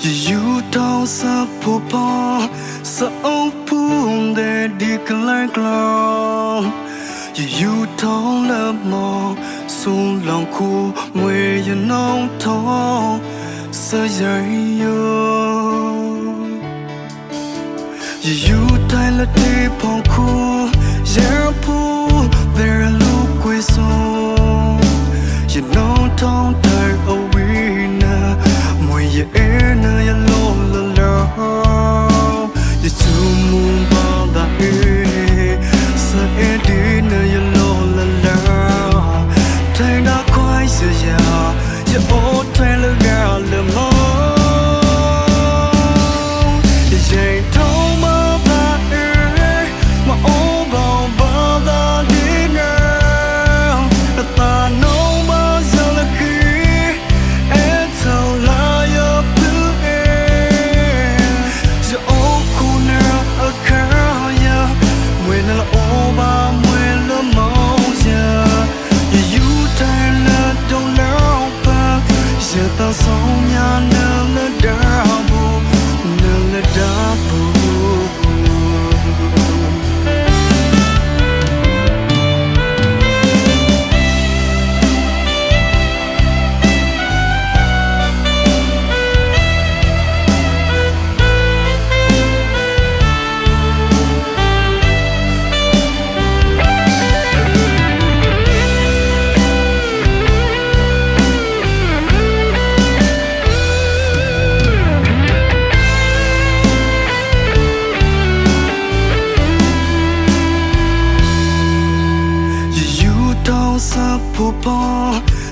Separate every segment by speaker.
Speaker 1: You don't support so open that dick like long. You don't love more so long cool where you know tall so you tell a deep on cool yeah pool there look with so you know don't turn away now when you in your lonely love you too moon by the air so it in your lonely love turn out quite so yeah you all tell a girl the more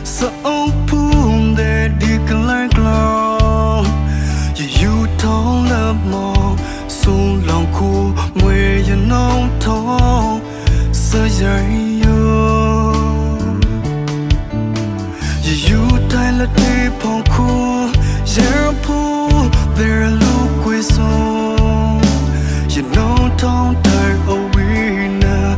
Speaker 1: so open that dick like long. You don't love more so long cool where you know tall so you tell a deep on cool yeah pool there look with so you know don't turn away now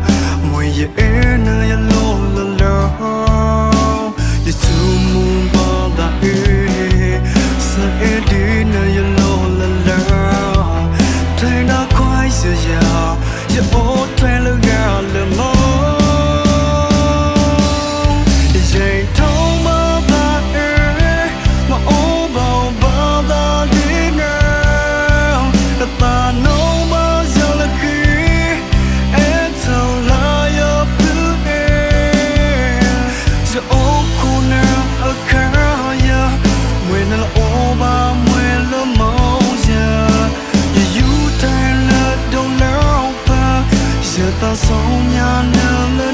Speaker 1: when you in your lonely love you too moon by the air so it in your lonely love turn out quite so yeah you all tell a girl the more sông nhà nâng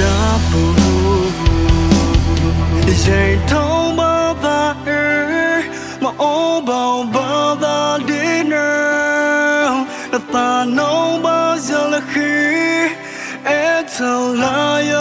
Speaker 1: double dây thâu bao ba mà ô bao bao ta đi nào ta nấu bao giờ là khi em thâu lại